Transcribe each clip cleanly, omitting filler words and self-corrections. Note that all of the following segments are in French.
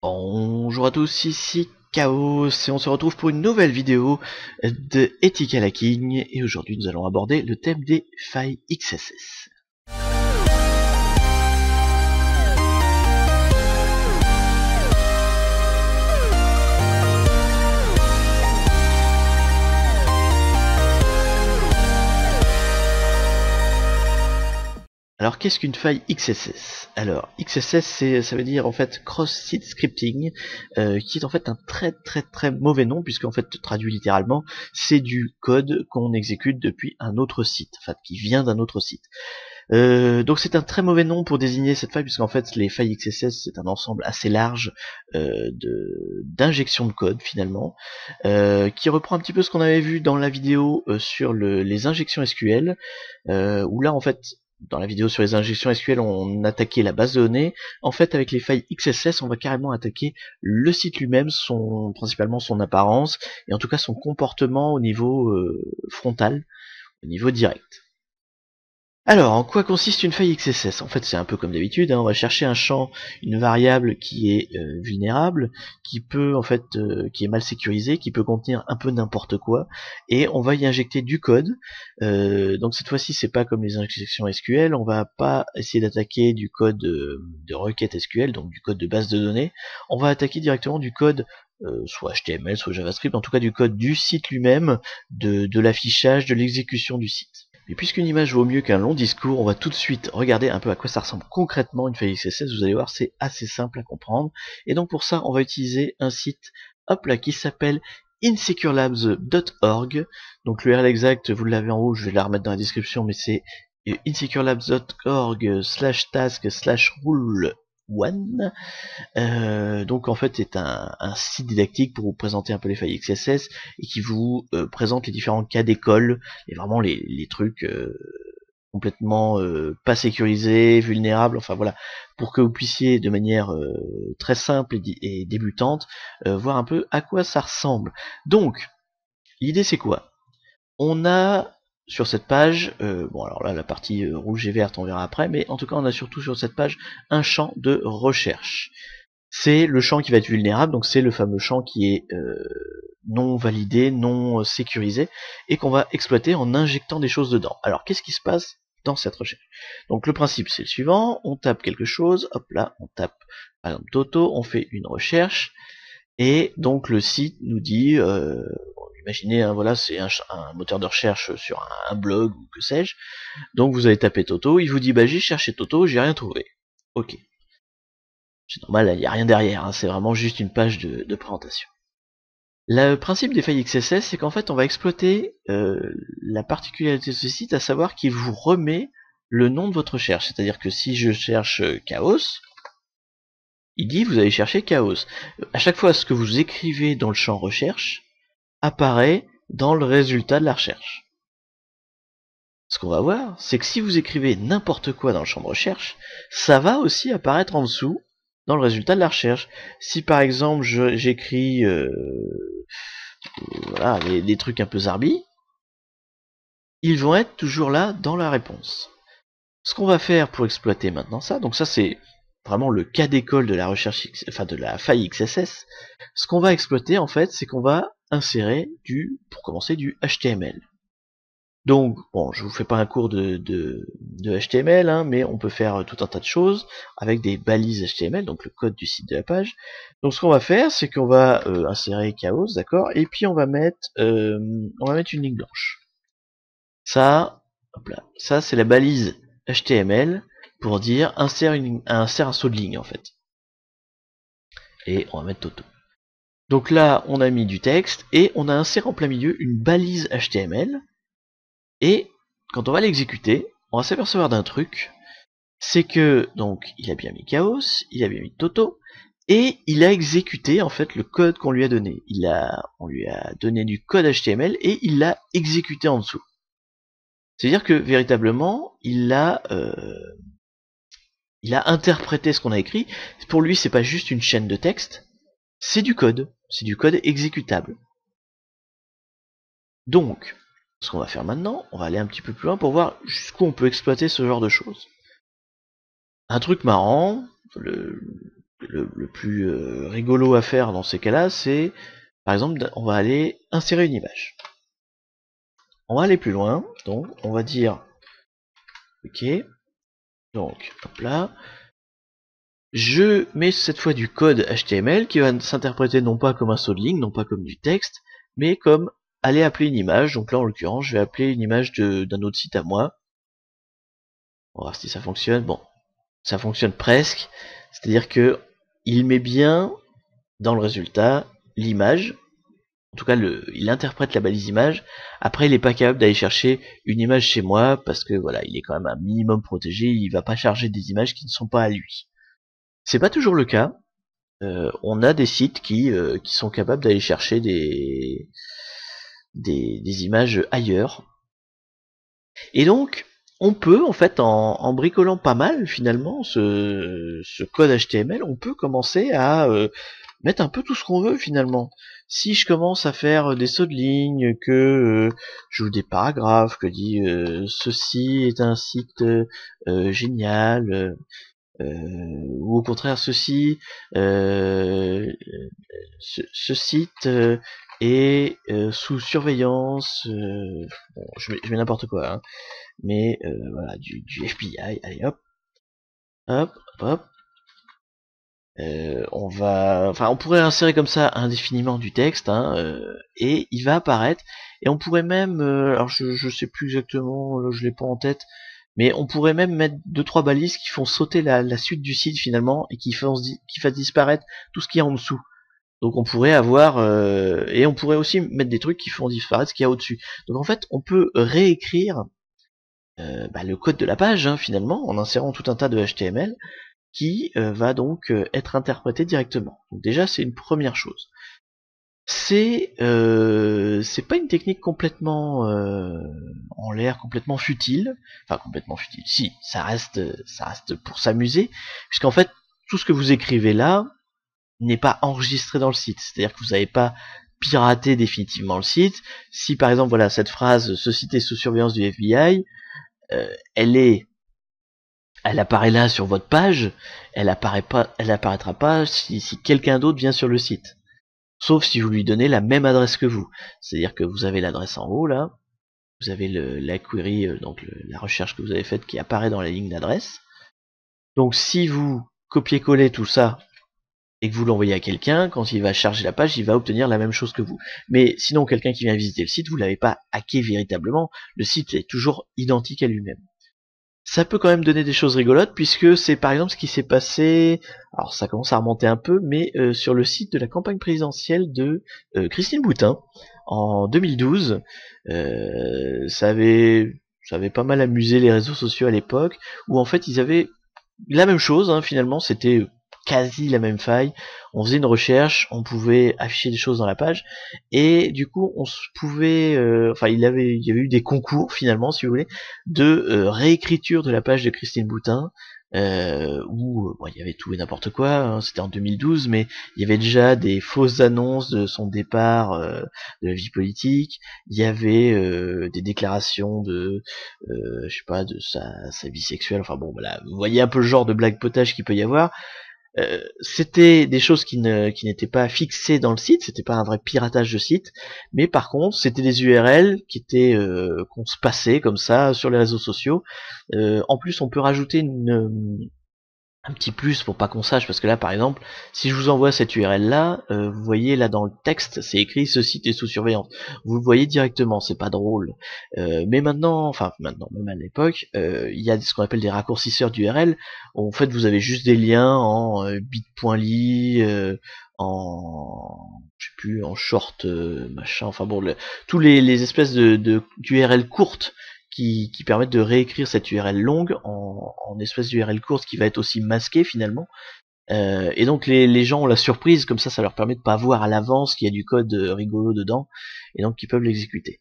Bonjour à tous, ici Chaos et on se retrouve pour une nouvelle vidéo de Ethical Hacking et aujourd'hui nous allons aborder le thème des failles XSS. Alors qu'est-ce qu'une faille XSS? Alors XSS ça veut dire en fait Cross-Site Scripting, qui est en fait un très mauvais nom, puisqu'en fait traduit littéralement c'est du code qu'on exécute depuis un autre site, enfin qui vient d'un autre site. Donc c'est un très mauvais nom pour désigner cette faille, puisqu'en fait les failles XSS c'est un ensemble assez large d'injections de code finalement, qui reprend un petit peu ce qu'on avait vu dans la vidéo sur les injections SQL, où là en fait dans la vidéo sur les injections SQL, on attaquait la base de données. En fait, avec les failles XSS, on va carrément attaquer le site lui-même, principalement son apparence, et en tout cas son comportement au niveau frontal, au niveau direct. Alors, en quoi consiste une faille XSS? En fait, c'est un peu comme d'habitude, on va chercher un champ, une variable qui est vulnérable, qui peut qui est mal sécurisée, qui peut contenir un peu n'importe quoi, et on va y injecter du code. Donc cette fois-ci, c'est pas comme les injections SQL, on va pas essayer d'attaquer du code de requête SQL, donc du code de base de données. On va attaquer directement du code soit HTML, soit JavaScript, en tout cas du code du site lui-même, de l'affichage, de l'exécution du site. Et puisqu'une image vaut mieux qu'un long discours, on va tout de suite regarder un peu à quoi ça ressemble concrètement une faille XSS. Vous allez voir, c'est assez simple à comprendre. Et donc pour ça, on va utiliser un site, hop là, qui s'appelle insecurelabs.org. Donc l'URL exact, vous l'avez en haut, je vais la remettre dans la description, mais c'est insecurelabs.org/task/rule1. Donc en fait c'est un site didactique pour vous présenter un peu les failles XSS et qui vous présente les différents cas d'école et vraiment les trucs complètement pas sécurisés, vulnérables, enfin voilà, pour que vous puissiez de manière très simple et débutante voir un peu à quoi ça ressemble. Donc l'idée c'est quoi? On a sur cette page, bon alors là la partie rouge et verte on verra après, mais en tout cas on a surtout sur cette page un champ de recherche. C'est le champ qui va être vulnérable, donc c'est le fameux champ qui est non validé, non sécurisé, et qu'on va exploiter en injectant des choses dedans. Alors qu'est-ce qui se passe dans cette recherche? Donc le principe c'est le suivant, on tape quelque chose, hop là, on tape par exemple Toto, on fait une recherche, et donc le site nous dit, imaginez, hein, voilà, c'est un moteur de recherche sur un blog ou que sais-je. Donc vous allez taper Toto, il vous dit bah j'ai cherché Toto, j'ai rien trouvé. Ok. C'est normal, il n'y a rien derrière, hein, c'est vraiment juste une page de présentation. Le principe des failles XSS, c'est qu'en fait on va exploiter la particularité de ce site, à savoir qu'il vous remet le nom de votre recherche. C'est-à-dire que si je cherche Chaos, il dit vous allez chercher Chaos. À chaque fois ce que vous écrivez dans le champ recherche apparaît dans le résultat de la recherche. Ce qu'on va voir, c'est que si vous écrivez n'importe quoi dans le champ de recherche, ça va aussi apparaître en dessous dans le résultat de la recherche. Si par exemple j'écris voilà, des trucs un peu zarbi, ils vont être toujours là dans la réponse. Ce qu'on va faire pour exploiter maintenant ça, donc ça c'est vraiment le cas d'école de la recherche, enfin de la faille XSS. Ce qu'on va exploiter en fait, c'est qu'on va insérer pour commencer du HTML. Donc, bon, je vous fais pas un cours de HTML, hein, mais on peut faire tout un tas de choses avec des balises HTML, donc le code du site de la page. Donc ce qu'on va faire, c'est qu'on va insérer Chaos, d'accord, et puis on va mettre une ligne blanche. Ça, hop là, ça c'est la balise HTML pour dire insère un saut de ligne en fait. Et on va mettre Toto. Donc là, on a mis du texte et on a inséré en plein milieu une balise HTML. Et quand on va l'exécuter, on va s'apercevoir d'un truc, c'est que donc il a bien mis Chaos, il a bien mis Toto, et il a exécuté en fait le code qu'on lui a donné. On lui a donné du code HTML et il l'a exécuté en dessous. C'est-à-dire que véritablement, il a interprété ce qu'on a écrit. Pour lui, c'est pas juste une chaîne de texte, c'est du code exécutable. Donc, ce qu'on va faire maintenant, on va aller un petit peu plus loin pour voir jusqu'où on peut exploiter ce genre de choses. Un truc marrant, le le plus rigolo à faire dans ces cas-là, c'est par exemple, on va aller insérer une image. On va aller plus loin, donc on va dire ok, donc hop là, je mets cette fois du code HTML qui va s'interpréter non pas comme un saut de ligne, non pas comme du texte, mais comme aller appeler une image. Donc là en l'occurrence je vais appeler une image d'un autre site à moi. On va voir si ça fonctionne. Bon, ça fonctionne presque, c'est-à-dire que il met bien dans le résultat l'image. En tout cas, il interprète la balise image. Après, il n'est pas capable d'aller chercher une image chez moi parce que voilà, il est quand même un minimum protégé. Il va pas charger des images qui ne sont pas à lui. C'est pas toujours le cas. On a des sites qui sont capables d'aller chercher des images ailleurs. Et donc, on peut, en fait, en bricolant pas mal, finalement, ce code HTML, on peut commencer à mettre un peu tout ce qu'on veut, finalement. Si je commence à faire des sauts de ligne, que je joue des paragraphes, que dit ceci est un site génial, ou au contraire ceci, ce site est sous surveillance, bon, je mets n'importe quoi, hein, mais voilà, du FBI, allez hop, hop, hop, on pourrait insérer comme ça indéfiniment du texte, hein, et il va apparaître, et on pourrait même, alors je sais plus exactement, là, je l'ai pas en tête, mais on pourrait même mettre 2-3 balises qui font sauter la suite du site finalement, et qui fassent disparaître tout ce qu'il y a en dessous. Donc on pourrait avoir, et on pourrait aussi mettre des trucs qui font disparaître ce qu'il y a au-dessus. Donc en fait, on peut réécrire le code de la page, hein, finalement, en insérant tout un tas de HTML, qui va donc être interprété directement. Donc déjà, c'est une première chose. C'est pas une technique complètement en l'air, complètement futile. Enfin, complètement futile. Si, ça reste pour s'amuser, puisqu'en fait, tout ce que vous écrivez là n'est pas enregistré dans le site. C'est-à-dire que vous n'avez pas piraté définitivement le site. Si par exemple, voilà, cette phrase, ce site est sous surveillance du FBI, elle apparaît là sur votre page, elle apparaîtra pas si quelqu'un d'autre vient sur le site. Sauf si vous lui donnez la même adresse que vous. C'est-à-dire que vous avez l'adresse en haut là, vous avez la query, donc la recherche que vous avez faite qui apparaît dans la ligne d'adresse. Donc si vous copiez-collez tout ça et que vous l'envoyez à quelqu'un, quand il va charger la page, il va obtenir la même chose que vous. Mais sinon, quelqu'un qui vient visiter le site, vous l'avez pas hacké véritablement, le site est toujours identique à lui-même. Ça peut quand même donner des choses rigolotes, puisque c'est par exemple ce qui s'est passé, alors ça commence à remonter un peu, mais sur le site de la campagne présidentielle de Christine Boutin, en 2012, ça avait pas mal amusé les réseaux sociaux à l'époque, où en fait ils avaient la même chose, hein, finalement, c'était quasi la même faille. On faisait une recherche, on pouvait afficher des choses dans la page, et du coup on pouvait, il y avait eu des concours finalement, si vous voulez, de réécriture de la page de Christine Boutin, où il y avait tout et n'importe quoi, hein, c'était en 2012, mais il y avait déjà des fausses annonces de son départ de la vie politique, il y avait des déclarations de je sais pas, de sa vie sexuelle, enfin bon voilà, vous voyez un peu le genre de blague potage qu'il peut y avoir. C'était des choses qui n'étaient pas fixées dans le site, c'était pas un vrai piratage de site, mais par contre c'était des URL qui étaient qu'on se passait comme ça sur les réseaux sociaux. En plus on peut rajouter un petit plus pour pas qu'on sache, parce que là par exemple si je vous envoie cette URL là, vous voyez là dans le texte c'est écrit ce site est sous surveillance, vous le voyez directement, c'est pas drôle, mais maintenant même à l'époque, il y a ce qu'on appelle des raccourcisseurs d'URL. En fait vous avez juste des liens en bit.ly, en je sais plus, en short machin, enfin bon, tous les espèces d'URL courtes qui permettent de réécrire cette URL longue en espèce d'URL courte qui va être aussi masquée finalement. Et donc les gens ont la surprise, comme ça leur permet de pas voir à l'avance qu'il y a du code rigolo dedans, et donc ils peuvent l'exécuter.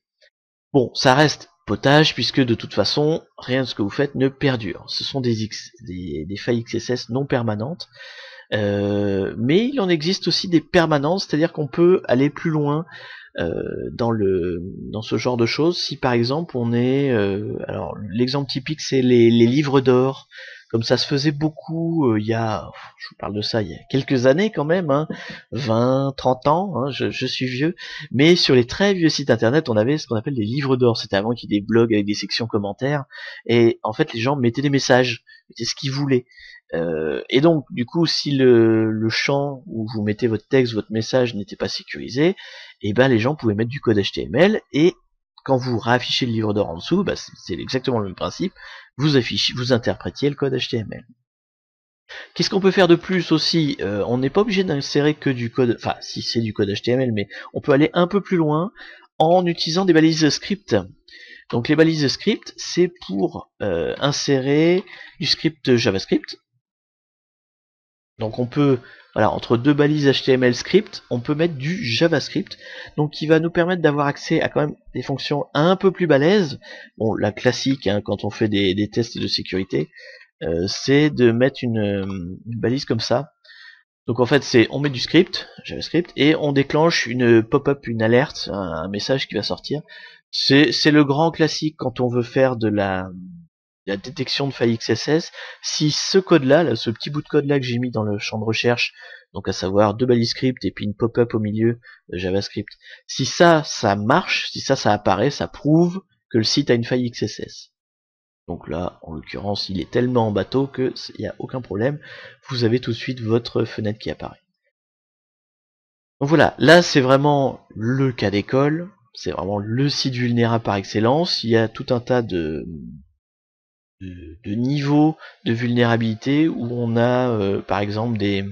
Bon, ça reste potage, puisque de toute façon, rien de ce que vous faites ne perdure. Ce sont des failles XSS non permanentes, mais il en existe aussi des permanentes, c'est-à-dire qu'on peut aller plus loin dans ce genre de choses. Si par exemple on est, alors l'exemple typique c'est les livres d'or comme ça se faisait beaucoup il y a, je vous parle de ça il y a quelques années quand même, hein, 20, 30 ans, hein, je suis vieux, mais sur les très vieux sites internet, on avait ce qu'on appelle des livres d'or. C'était avant qu'il y ait des blogs avec des sections commentaires, et en fait les gens mettaient des messages, mettaient ce qu'ils voulaient. Et donc, du coup, si le champ où vous mettez votre texte, votre message n'était pas sécurisé, et ben les gens pouvaient mettre du code HTML, et quand vous réaffichez le livre d'or en dessous, bah, c'est exactement le même principe, vous interprétiez le code HTML. Qu'est-ce qu'on peut faire de plus aussi? On n'est pas obligé d'insérer que du code, enfin si c'est du code HTML, mais on peut aller un peu plus loin en utilisant des balises script. Donc les balises script, c'est pour insérer du script JavaScript. Donc on peut, voilà, entre deux balises HTML script, on peut mettre du JavaScript, donc qui va nous permettre d'avoir accès à quand même des fonctions un peu plus balèzes. Bon, la classique, hein, quand on fait des tests de sécurité, c'est de mettre une balise comme ça. Donc en fait, c'est on met du script, JavaScript, et on déclenche une pop-up, une alerte, un message qui va sortir. C'est le grand classique quand on veut faire de la détection de failles XSS. Si ce code-là, ce petit bout de code-là que j'ai mis dans le champ de recherche, donc à savoir deux balises script et puis une pop-up au milieu de JavaScript, si ça marche, si ça apparaît, ça prouve que le site a une faille XSS. Donc là, en l'occurrence, il est tellement en bateau que il n'y a aucun problème. Vous avez tout de suite votre fenêtre qui apparaît. Donc voilà, là c'est vraiment le cas d'école, c'est vraiment le site vulnérable par excellence. Il y a tout un tas de niveaux de vulnérabilité où on a par exemple des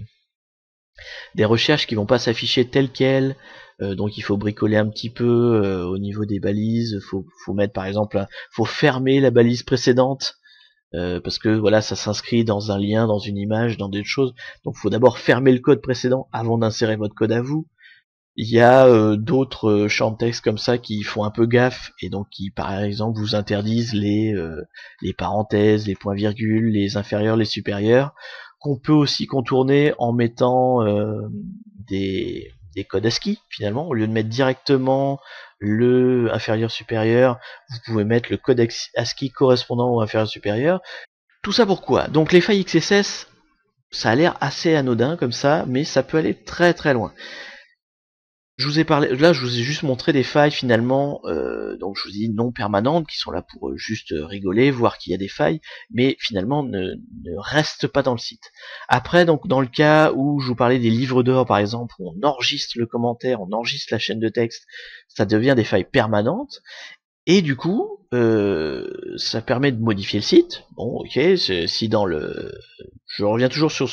recherches qui vont pas s'afficher telles quelles, donc il faut bricoler un petit peu au niveau des balises, faut mettre par exemple, faut fermer la balise précédente, parce que voilà, ça s'inscrit dans un lien, dans une image, dans d'autres choses, donc il faut d'abord fermer le code précédent avant d'insérer votre code à vous. Il y a d'autres champs de texte comme ça qui font un peu gaffe, et donc qui par exemple vous interdisent les parenthèses, les points-virgules, les inférieurs, les supérieurs, qu'on peut aussi contourner en mettant des codes ASCII finalement. Au lieu de mettre directement le inférieur supérieur, vous pouvez mettre le code ASCII correspondant au inférieur supérieur. Tout ça pourquoi? Donc les failles XSS, ça a l'air assez anodin comme ça, mais ça peut aller très très loin. Je vous ai parlé, là je vous ai juste montré des failles finalement, donc je vous dis non permanentes, qui sont là pour juste rigoler, voir qu'il y a des failles, mais finalement ne restent pas dans le site. Après, donc dans le cas où je vous parlais des livres d'or par exemple, où on enregistre le commentaire, on enregistre la chaîne de texte, ça devient des failles permanentes, et du coup, ça permet de modifier le site. Bon, ok, si dans le... Je reviens toujours sur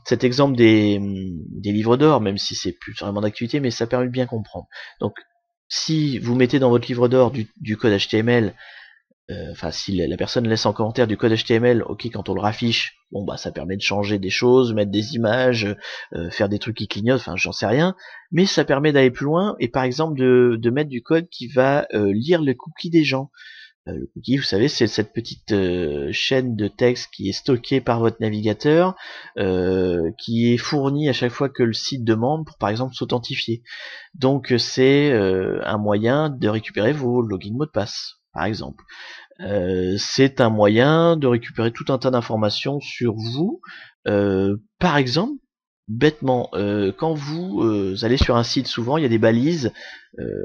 cet exemple des livres d'or, même si c'est plus vraiment d'actualité, mais ça permet de bien comprendre. Donc, si vous mettez dans votre livre d'or du code HTML, enfin si la personne laisse en commentaire du code HTML, ok, quand on le raffiche, bon bah ça permet de changer des choses, mettre des images, faire des trucs qui clignotent, enfin j'en sais rien, mais ça permet d'aller plus loin et par exemple de mettre du code qui va lire le cookie des gens. Le cookie, vous savez, c'est cette petite chaîne de texte qui est stockée par votre navigateur, qui est fournie à chaque fois que le site demande pour par exemple s'authentifier. Donc c'est un moyen de récupérer vos logins mots de passe, par exemple. C'est un moyen de récupérer tout un tas d'informations sur vous. Par exemple, bêtement, quand vous allez sur un site, souvent il y a des balises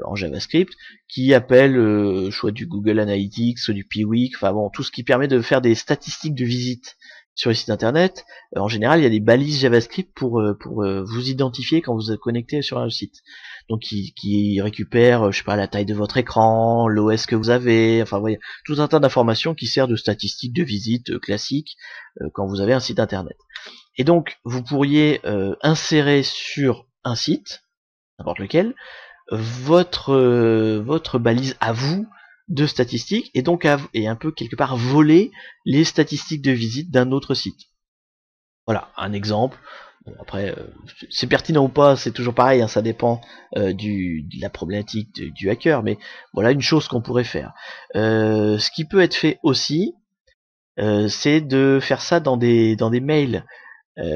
en JavaScript qui appellent soit du Google Analytics, soit du Piwik, enfin bon, tout ce qui permet de faire des statistiques de visite sur les sites internet. En général, il y a des balises JavaScript pour vous identifier quand vous êtes connecté sur un site. Donc qui récupère, je sais pas, la taille de votre écran, l'OS que vous avez, enfin vous voyez, tout un tas d'informations qui servent de statistiques de visite classiques quand vous avez un site internet. Et donc vous pourriez insérer sur un site, n'importe lequel, votre balise à vous de statistiques, et donc et un peu quelque part voler les statistiques de visite d'un autre site. Voilà, un exemple. Bon, après, c'est pertinent ou pas, c'est toujours pareil, hein, ça dépend de la problématique du hacker, mais voilà une chose qu'on pourrait faire. Ce qui peut être fait aussi, c'est de faire ça dans des mails.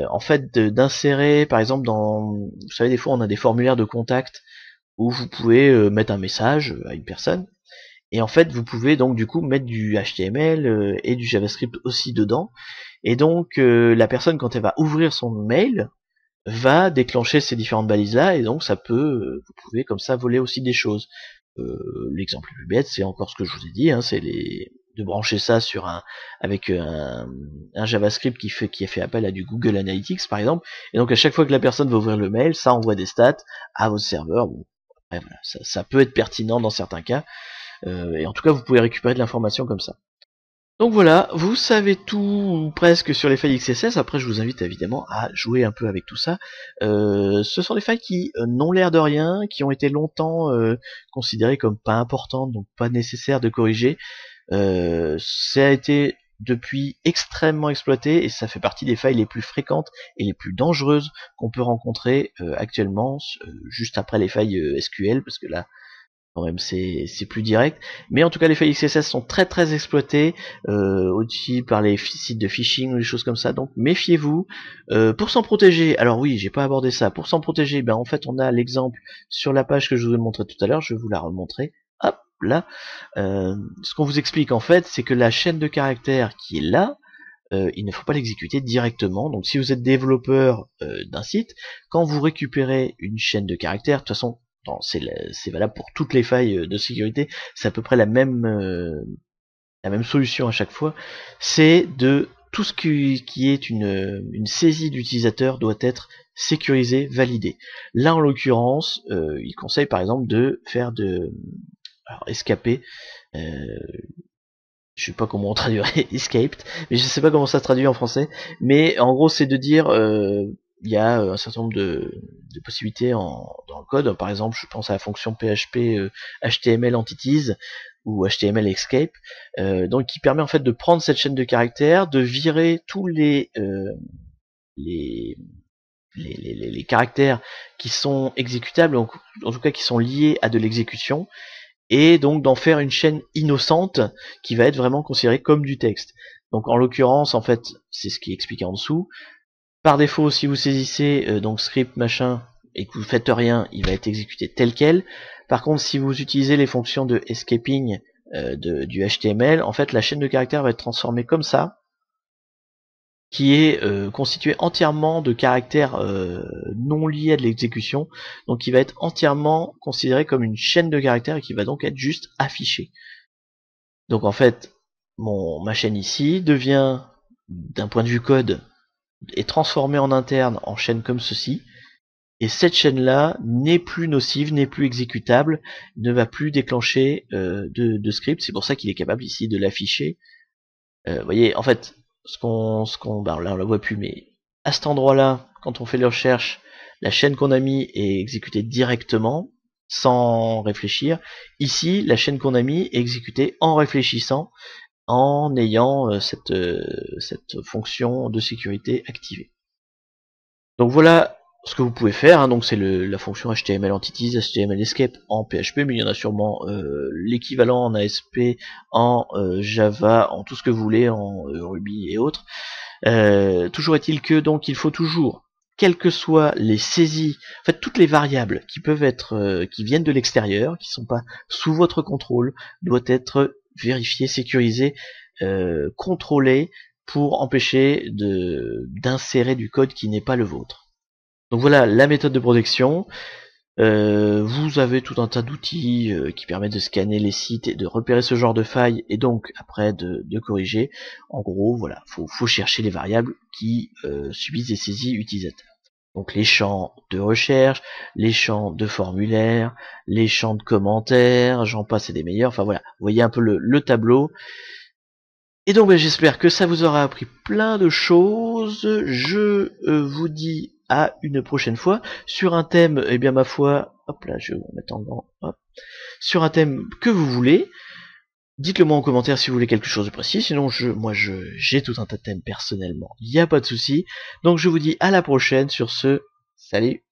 En fait, d'insérer, par exemple, vous savez, des fois on a des formulaires de contact où vous pouvez mettre un message à une personne, Et en fait, vous pouvez donc du coup mettre du HTML et du JavaScript aussi dedans. Et donc la personne, quand elle va ouvrir son mail, va déclencher ces différentes balises là, et donc ça peut, vous pouvez comme ça voler aussi des choses. L'exemple le plus bête, c'est encore ce que je vous ai dit, hein, c'est de brancher ça sur avec un JavaScript qui a fait appel à du Google Analytics par exemple, et donc à chaque fois que la personne va ouvrir le mail, ça envoie des stats à votre serveur. Bon, après, voilà, ça peut être pertinent dans certains cas, et en tout cas vous pouvez récupérer de l'information comme ça. Donc voilà, vous savez tout presque sur les failles XSS. Après, je vous invite évidemment à jouer un peu avec tout ça. Ce sont des failles qui n'ont l'air de rien, qui ont été longtemps considérées comme pas importantes, donc pas nécessaires de corriger. Ça a été depuis extrêmement exploité, et ça fait partie des failles les plus fréquentes et les plus dangereuses qu'on peut rencontrer actuellement, juste après les failles SQL, parce que là, quand même c'est plus direct, mais en tout cas les failles XSS sont très exploitées aussi par les sites de phishing ou des choses comme ça, donc méfiez-vous. Pour s'en protéger, alors oui, j'ai pas abordé ça, pour s'en protéger, ben en fait on a l'exemple sur la page que je vous ai montré tout à l'heure, je vais vous la remontrer, hop là. Ce qu'on vous explique en fait, c'est que la chaîne de caractères qui est là, il ne faut pas l'exécuter directement. Donc si vous êtes développeur d'un site, quand vous récupérez une chaîne de caractères, de toute façon c'est valable pour toutes les failles de sécurité, c'est à peu près la même solution à chaque fois, c'est de tout ce qui est une saisie d'utilisateur doit être sécurisé, validé. Là en l'occurrence, il conseille par exemple de faire escaper, je sais pas comment on traduirait escaped, mais je sais pas comment ça se traduit en français, mais en gros c'est de dire il y a un certain nombre de possibilités dans le code. Par exemple, je pense à la fonction PHP HTML entities ou HTML escape, donc qui permet en fait de prendre cette chaîne de caractères, de virer tous les caractères qui sont exécutables, en tout cas qui sont liés à de l'exécution, et donc d'en faire une chaîne innocente qui va être vraiment considérée comme du texte. Donc en l'occurrence, en fait, c'est ce qui est expliqué en dessous. Par défaut, si vous saisissez donc script machin et que vous faites rien, il va être exécuté tel quel. Par contre, si vous utilisez les fonctions de escaping du HTML, en fait la chaîne de caractères va être transformée comme ça, qui est constituée entièrement de caractères non liés à de l'exécution, donc qui va être entièrement considérée comme une chaîne de caractères et qui va donc être juste affichée. Donc en fait, ma chaîne ici devient, d'un point de vue code, est transformée en interne en chaîne comme ceci, et cette chaîne-là n'est plus nocive, n'est plus exécutable, ne va plus déclencher de script. C'est pour ça qu'il est capable ici de l'afficher. Vous voyez, en fait, là on la voit plus, mais à cet endroit-là, quand on fait les recherches, la chaîne qu'on a mis est exécutée directement, sans réfléchir. Ici, la chaîne qu'on a mis est exécutée en réfléchissant, en ayant cette fonction de sécurité activée. Donc voilà ce que vous pouvez faire, hein. Donc c'est la fonction HTML entities, HTML escape en PHP, mais il y en a sûrement l'équivalent en ASP, en Java, en tout ce que vous voulez, en Ruby et autres. Toujours est-il que donc il faut toujours, quelles que soient les saisies, en fait toutes les variables qui peuvent être, qui viennent de l'extérieur, qui sont pas sous votre contrôle, doivent être vérifiées, sécurisées, contrôlées, pour empêcher d'insérer du code qui n'est pas le vôtre. Donc voilà la méthode de protection. Vous avez tout un tas d'outils qui permettent de scanner les sites et de repérer ce genre de failles, et donc après de corriger. En gros, voilà, faut chercher les variables qui subissent des saisies utilisateurs. Donc les champs de recherche, les champs de formulaire, les champs de commentaires, j'en passe et des meilleurs. Enfin voilà, vous voyez un peu le tableau. Et donc j'espère que ça vous aura appris plein de choses. Je vous dis à une prochaine fois sur un thème, eh bien ma foi, hop là, je vais vous mettre en grand, hop, sur un thème que vous voulez. Dites-le moi en commentaire si vous voulez quelque chose de précis, sinon j'ai tout un tas de thèmes personnellement, il n'y a pas de souci. Donc je vous dis à la prochaine sur ce, salut.